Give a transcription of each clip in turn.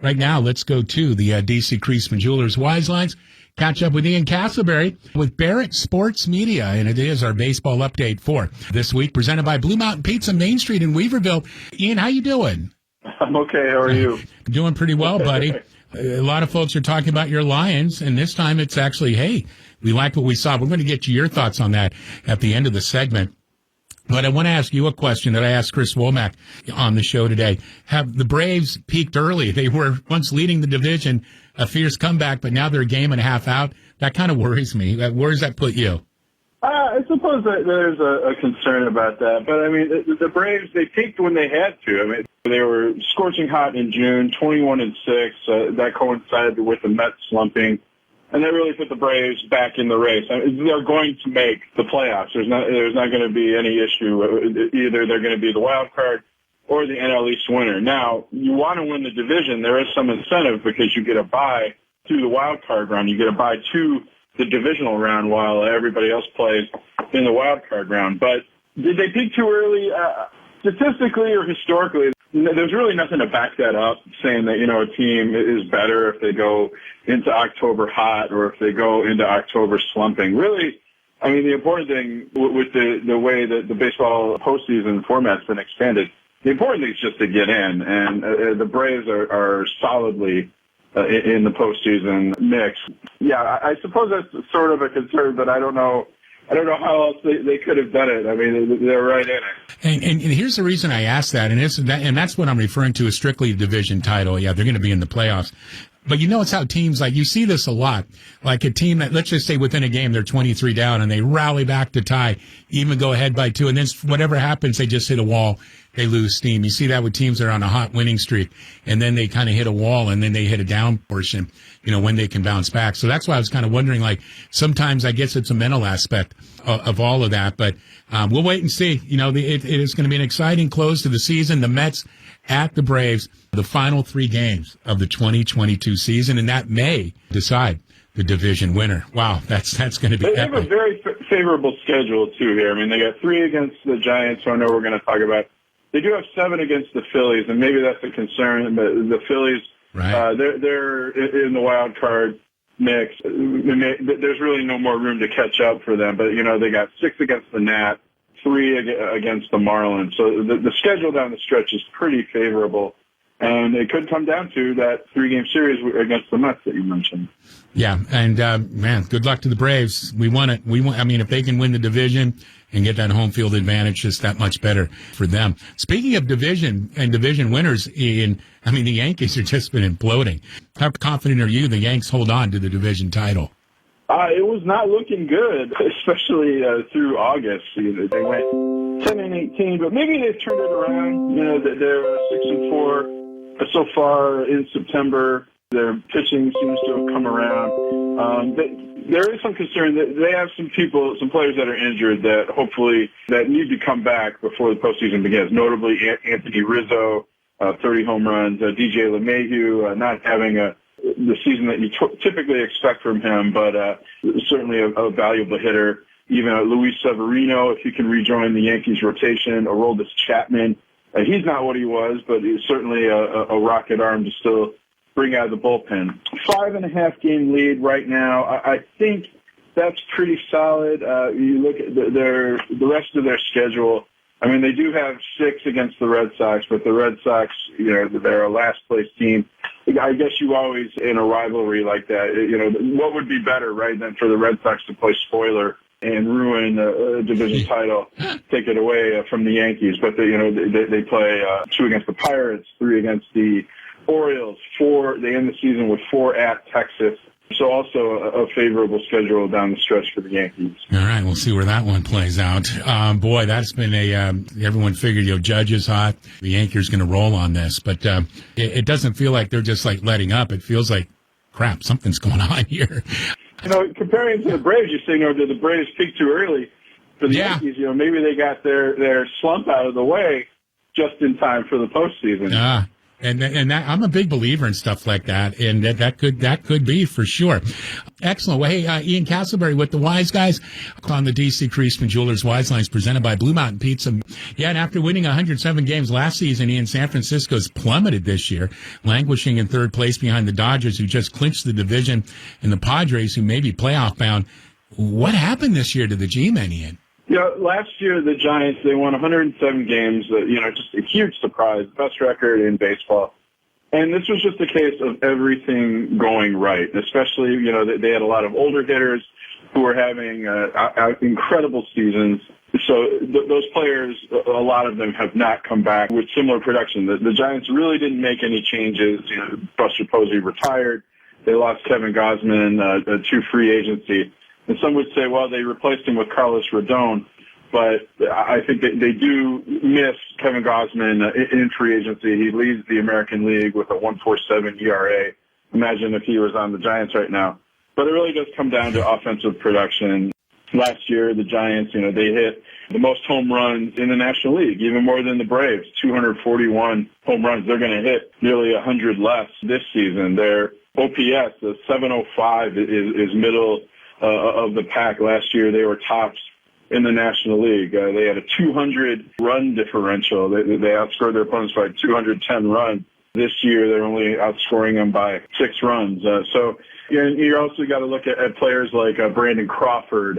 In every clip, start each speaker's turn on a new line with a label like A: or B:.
A: Right now, let's go to the D.C. Creasman Jewelers Wise Lines. Catch up with Ian Castleberry with Barrett Sports Media, and it is our baseball update for this week, presented by Blue Mountain Pizza, Main Street in Weaverville. Ian, how you doing?
B: I'm okay. How are you?
A: Doing pretty well, buddy. A lot of folks are talking about your Lions, and this time it's actually, hey, we like what we saw. We're going to get you your thoughts on that at the end of the segment. But I want to ask you a question that I asked Chris Womack on the show today. Have the Braves peaked early? They were once leading the division, a fierce comeback, but now they're a game and a half out. That kind of worries me. Where does that put you?
B: I suppose that there's a concern about that. But, I mean, the Braves, they peaked when they had to. I mean, they were scorching hot in June, 21-6. That coincided with the Mets slumping. And that really put the Braves back in the race. I mean, they're going to make the playoffs. There's not going to be any issue. Either they're going to be the wild card or the NL East winner. Now, you want to win the division. There is some incentive because you get a bye through the wild card round. You get a bye to the divisional round while everybody else plays in the wild card round. But did they peak too early? Statistically or historically, there's really nothing to back that up, saying that, a team is better if they go into October hot or if they go into October slumping. Really, I mean, the important thing with the way that the baseball postseason format's been expanded, the important thing is just to get in. And the Braves are solidly in the postseason mix. Yeah, I suppose that's sort of a concern, but I don't know how else they could have done it. I mean, they're right in it.
A: And here's the reason I asked that, and that's what I'm referring to as strictly a division title. Yeah, they're going to be in the playoffs. But it's how teams, like, you see this a lot, like a team that, let's just say within a game, they're 23 down and they rally back to tie, even go ahead by 2. And then whatever happens, they just hit a wall. They lose steam. You see that with teams that are on a hot winning streak, and then they kind of hit a wall, and then they hit a down portion, when they can bounce back. So that's why I was kind of wondering, like, sometimes I guess it's a mental aspect of all of that. But we'll wait and see. It is going to be an exciting close to the season. The Mets at the Braves, the final 3 games of the 2022 season, and that may decide the division winner. Wow, that's going to be epic.
B: They have a very favorable schedule, too, here. I mean, they got 3 against the Giants, who I know we're going to talk about. They do have 7 against the Phillies, and maybe that's a concern. But the Phillies, right. They're in the wild card mix. There's really no more room to catch up for them. But, they got 6 against the Nats, 3 against the Marlins. So the schedule down the stretch is pretty favorable. And it could come down to that 3-game series against the Mets that you mentioned.
A: Yeah, and, man, good luck to the Braves. We want it. I mean, if they can win the division and get that home field advantage, just that much better for them. Speaking of division and division winners, Ian, I mean, the Yankees have just been imploding. How confident are you the Yanks hold on to the division title?
B: It was not looking good, especially through August. They went 10-18, but maybe they've turned it around. They're 6-4 so far in September. Their pitching seems to have come around. There is some concern that they have some players that are injured that need to come back before the postseason begins. Notably, Anthony Rizzo, 30 home runs. DJ LeMahieu, not having the season that you typically expect from him, but certainly a valuable hitter. Even Luis Severino, if he can rejoin the Yankees rotation. Aroldis Chapman, he's not what he was, but he's certainly a rocket arm to still bring out of the bullpen. 5.5 game lead right now. I think that's pretty solid. You look at the rest of their schedule. I mean, they do have 6 against the Red Sox, but the Red Sox, they're a last place team. I guess you always, in a rivalry like that, what would be better, right, than for the Red Sox to play spoiler and ruin a division title, take it away from the Yankees. But they play 2 against the Pirates, 3 against the Orioles, 4. They end the season with 4 at Texas. So also a favorable schedule down the stretch for the Yankees.
A: All right, we'll see where that one plays out. Boy, that's been everyone figured, Judge is hot. The Yankees are going to roll on this. But it doesn't feel like they're just like letting up. It feels like, crap, something's going on here.
B: Comparing to the Braves, you say, did the Braves peak too early for the Yankees? Maybe they got their slump out of the way just in time for the postseason.
A: And that, I'm a big believer in stuff like that, and that could be for sure. Excellent. Well, hey, Ian Castleberry with the Wise Guys on the DC Creasman Jewelers Wise Lines presented by Blue Mountain Pizza. Yeah, and after winning 107 games last season, Ian, San Francisco's plummeted this year, languishing in third place behind the Dodgers, who just clinched the division, and the Padres, who may be playoff bound. What happened this year to the G-men, Ian?
B: Yeah, last year the Giants, they won 107 games, just a huge surprise, best record in baseball. And this was just a case of everything going right, especially, they had a lot of older hitters who were having incredible seasons. So those players, a lot of them have not come back with similar production. The Giants really didn't make any changes. Buster Posey retired. They lost Kevin Gausman to free agency. And some would say, well, they replaced him with Carlos Rodon, but I think they do miss Kevin Gausman in free agency. He leads the American League with a 1.47 ERA. Imagine if he was on the Giants right now. But it really does come down to offensive production. Last year, the Giants, they hit the most home runs in the National League, even more than the Braves, 241 home runs. They're going to hit nearly 100 less this season. Their OPS, the 705, is middle of the pack. Last year, they were tops in the National League. They had a 200-run differential. They outscored their opponents by 210 runs. This year, they're only outscoring them by 6 runs. So you also got to look at players like Brandon Crawford,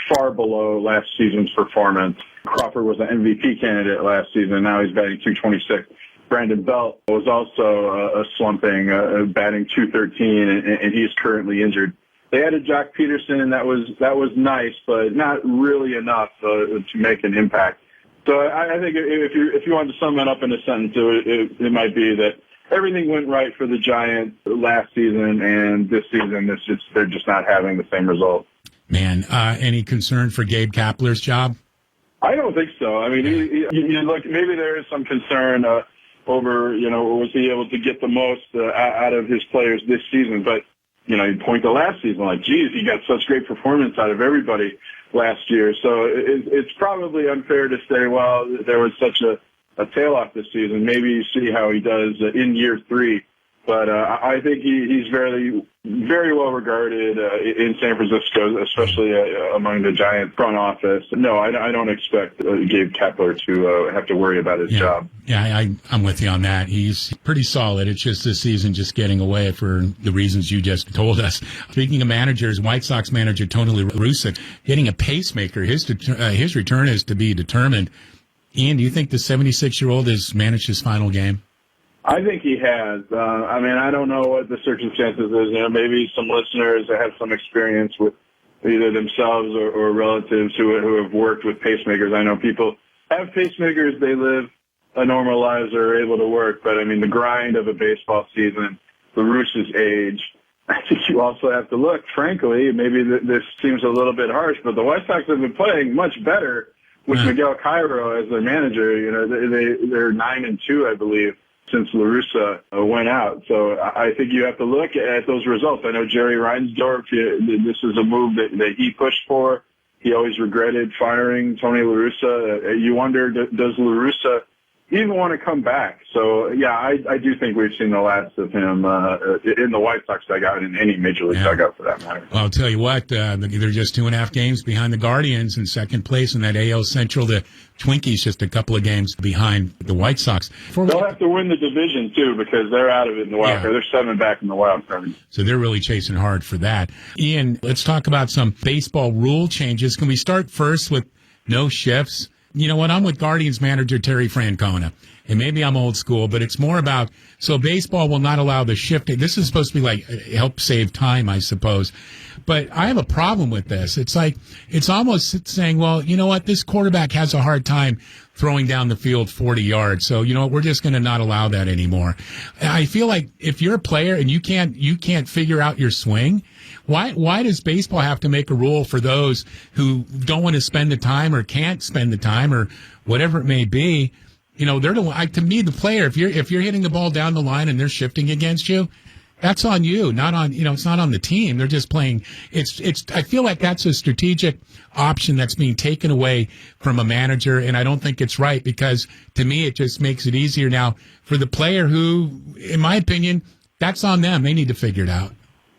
B: far below last season's performance. Crawford was an MVP candidate last season. Now he's batting 226. Brandon Belt was also slumping, batting 213, and he's currently injured. They added Jock Peterson, and that was nice, but not really enough to make an impact. So I think if you wanted to sum it up in a sentence, it might be that everything went right for the Giants last season, and this season they're just not having the same result.
A: Man, any concern for Gabe Kapler's job?
B: I don't think so. I mean, you look, maybe there is some concern over, was he able to get the most out of his players this season, but you point to last season, like, geez, he got such great performance out of everybody last year. So it's probably unfair to say, well, there was such a tail off this season. Maybe you see how he does in year 3. But I think he's very, very well regarded in San Francisco, especially among the Giants front office. No, I don't expect Gabe Kapler to have to worry about his job.
A: Yeah, I'm with you on that. He's pretty solid. It's just this season just getting away for the reasons you just told us. Speaking of managers, White Sox manager Tony La Russa getting a pacemaker. His return is to be determined. Ian, do you think the 76-year-old has managed his final game?
B: I think he has. I don't know what the circumstances is. Maybe some listeners that have some experience with either themselves or relatives who have worked with pacemakers. I know people have pacemakers. They live a normal lives or are able to work. But, the grind of a baseball season, La Russa's age, I think you also have to look, frankly, maybe this seems a little bit harsh, but the White Sox have been playing much better with Miguel Cairo as their manager. They're 9-2, I believe, since La Russa went out. So I think you have to look at those results. I know Jerry Reinsdorf, this is a move that he pushed for. He always regretted firing Tony La Russa. You wonder, does La Russa even want to come back? So, yeah, I do think we've seen the last of him in the White Sox dugout, in any major league dugout for that matter.
A: Well, I'll tell you what, they're just 2.5 games behind the Guardians in second place in that AL Central. The Twinkies just a couple of games behind the White Sox.
B: They'll have to win the division, too, because they're out of it in the wild card. They're 7 back in the wild card.
A: So they're really chasing hard for that. Ian, let's talk about some baseball rule changes. Can we start first with no shifts? You know what? I'm with Guardians manager Terry Francona, and maybe I'm old school, but it's more about, so baseball will not allow the shifting. This is supposed to be like help save time, I suppose. But I have a problem with this. It's like, it's almost saying, well, you know what? This quarterback has a hard time throwing down the field 40 yards. So, we're just going to not allow that anymore. I feel like if you're a player and you can't figure out your swing, why does baseball have to make a rule for those who don't want to spend the time or can't spend the time or whatever it may be? They're to me, the player, if you're hitting the ball down the line and they're shifting against you, that's on you, not on, it's not on the team. They're just playing. I feel like that's a strategic option that's being taken away from a manager. And I don't think it's right, because to me, it just makes it easier now for the player who, in my opinion, that's on them. They need to figure it out.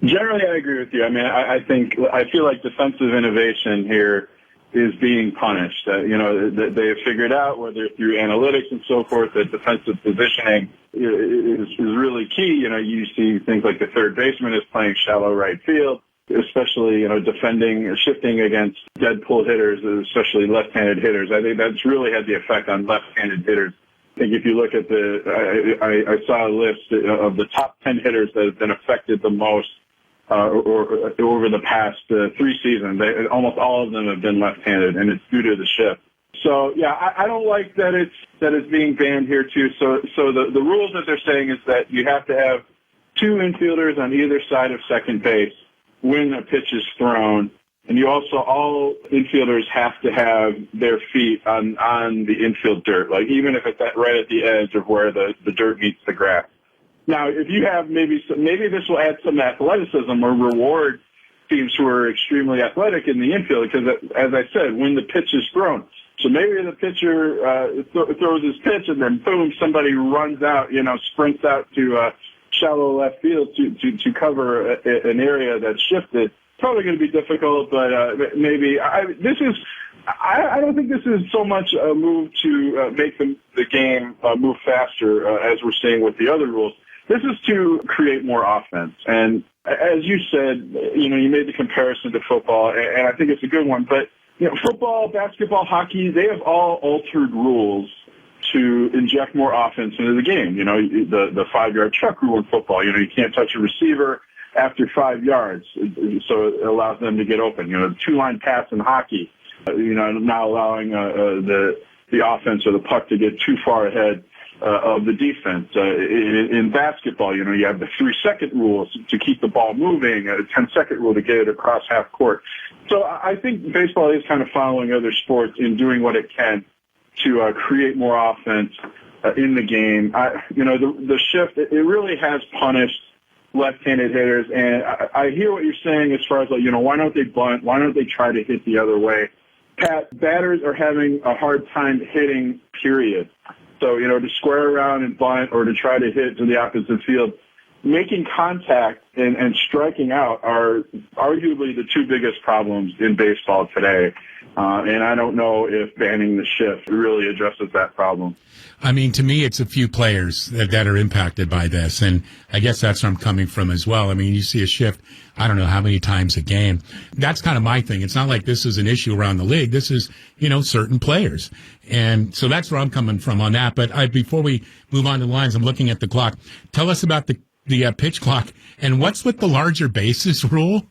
B: Generally, I agree with you. I mean, I feel like defensive innovation here is being punished. They have figured out, whether through analytics and so forth, that defensive positioning is really key. You see things like the third baseman is playing shallow right field, especially, defending, shifting against dead pull hitters, especially left-handed hitters. I think that's really had the effect on left-handed hitters. I think if you look at I saw a list of the top 10 hitters that have been affected the most or over the past 3 seasons. Almost all of them have been left-handed, and it's due to the shift. So yeah, I don't like that it's being banned here too. So the rules that they're saying is that you have to have 2 infielders on either side of second base when a pitch is thrown, and all infielders have to have their feet on the infield dirt, like even if it's right at the edge of where the dirt meets the grass. Now, if you have maybe this will add some athleticism or reward teams who are extremely athletic in the infield, because, as I said, when the pitch is thrown. So maybe the pitcher throws his pitch and then, boom, somebody runs out, sprints out to shallow left field to cover an area that's shifted. It's probably going to be difficult, but maybe I don't think this is so much a move to make the game move faster, as we're seeing with the other rules. This is to create more offense. And as you said, you made the comparison to football, and I think it's a good one. But, football, basketball, hockey, they have all altered rules to inject more offense into the game. The 5-yard chuck rule in football, you can't touch a receiver after 5 yards, so it allows them to get open. The 2-line pass in hockey, not allowing the offense or the puck to get too far ahead of the defense. In basketball, you have the 3-second rule to keep the ball moving, a 10-second rule to get it across half court. So I think baseball is kind of following other sports in doing what it can to create more offense in the game. The shift, it really has punished left-handed hitters, and I hear what you're saying as far as, why don't they bunt? Why don't they try to hit the other way? Pat, batters are having a hard time hitting, period. So, to square around and bunt or to try to hit to the opposite field, making contact and striking out are arguably the 2 biggest problems in baseball today. And I don't know if banning the shift really addresses that problem.
A: I mean, to me, it's a few players that are impacted by this. And I guess that's where I'm coming from as well. I mean, you see a shift, I don't know how many times a game. That's kind of my thing. It's not like this is an issue around the league. This is, certain players. And so that's where I'm coming from on that. But before we move on to the lines, I'm looking at the clock. Tell us about the pitch clock and what's with the larger bases rule?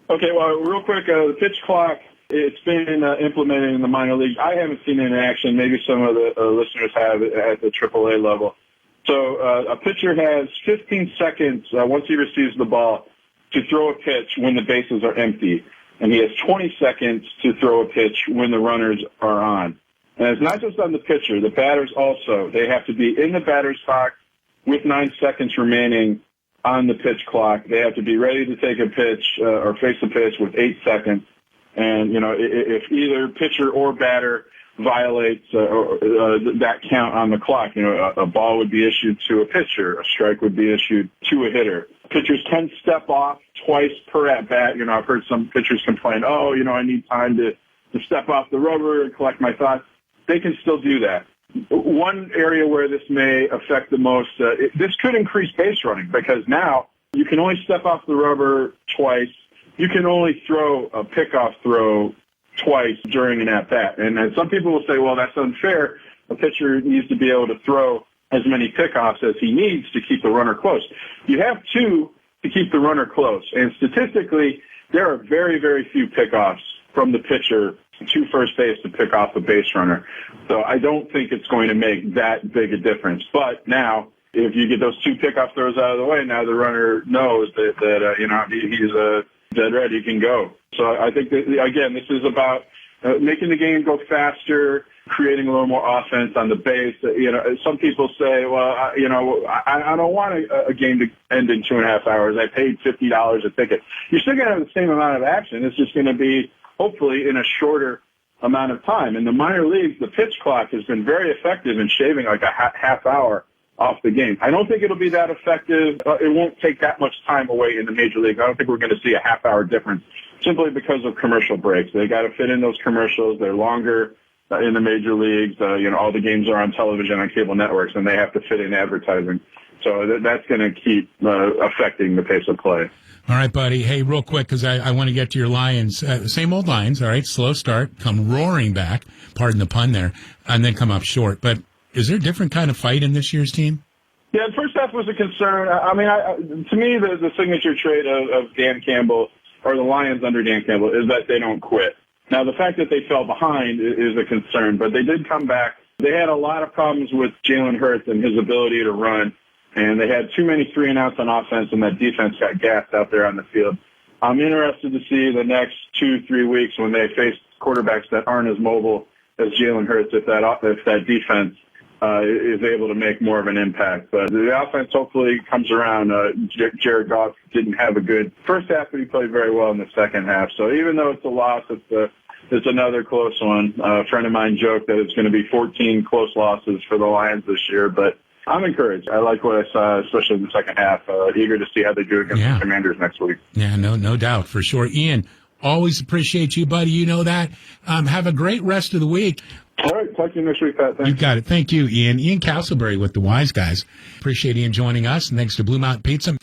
A: Okay,
B: well, real quick, the pitch clock, it's been implemented in the minor league. I haven't seen it in action. Maybe some of the listeners have at the AAA level. So a pitcher has 15 seconds once he receives the ball to throw a pitch when the bases are empty. And he has 20 seconds to throw a pitch when the runners are on. And it's not just on the pitcher. The batters also. They have to be in the batter's box with 9 seconds remaining on the pitch clock. They have to be ready to take a pitch or face a pitch with 8 seconds. And, if either pitcher or batter violates that count on the clock, a ball would be issued to a pitcher, a strike would be issued to a hitter. Pitchers can step off twice per at-bat. I've heard some pitchers complain, I need time to step off the rubber and collect my thoughts. They can still do that. One area where this may affect the most, this could increase base running, because now you can only step off the rubber twice. You can only throw a pickoff throw twice during an at-bat. And some people will say, well, that's unfair. A pitcher needs to be able to throw as many pickoffs as he needs to keep the runner close. You have 2 to keep the runner close. And statistically, there are very, very few pickoffs from the pitcher to first base to pick off a base runner. So I don't think it's going to make that big a difference. But now, if you get those 2 pickoff throws out of the way, now the runner knows that he's dead ready, he can go. So I think that, again, this is about making the game go faster, creating a little more offense on the base. Some people say, well, I don't want a game to end in 2.5 hours. I paid $50 a ticket. You're still going to have the same amount of action. It's just going to be, hopefully, in a shorter amount of time. In the minor leagues, the pitch clock has been very effective in shaving like a half hour off the game. I don't think it'll be that effective. It won't take that much time away in the major league. I don't think we're going to see a half-hour difference simply because of commercial breaks. They got to fit in those commercials. They're longer in the major leagues. All the games are on television on cable networks, and they have to fit in advertising. So that's going to keep affecting the pace of play.
A: All right, buddy. Hey, real quick, because I want to get to your Lions. Same old Lions, all right? Slow start, come roaring back, pardon the pun there, and then come up short. But is there a different kind of fight in this year's team?
B: Yeah, the first half was a concern. To me, the signature trait of Dan Campbell, or the Lions under Dan Campbell, is that they don't quit. Now, the fact that they fell behind is a concern, but they did come back. They had a lot of problems with Jalen Hurts and his ability to run, and they had too many 3-and-outs on offense, and that defense got gassed out there on the field. I'm interested to see the next 2-3 weeks when they face quarterbacks that aren't as mobile as Jalen Hurts, if that defense is able to make more of an impact. But the offense hopefully comes around. Jared Goff didn't have a good first half, but he played very well in the second half. So even though it's a loss, it's another close one. A friend of mine joked that it's going to be 14 close losses for the Lions this year, but I'm encouraged. I like what I saw, especially in the second half. Eager to see how they do against the Commanders next week. Yeah, no doubt, for sure. Ian, always appreciate you, buddy. You know that. Have a great rest of the week. All right. Talk to you next week, Pat. Thanks. You got it. Thank you, Ian. Ian Castleberry with the Wise Guys. Appreciate Ian joining us. And thanks to Blue Mountain Pizza.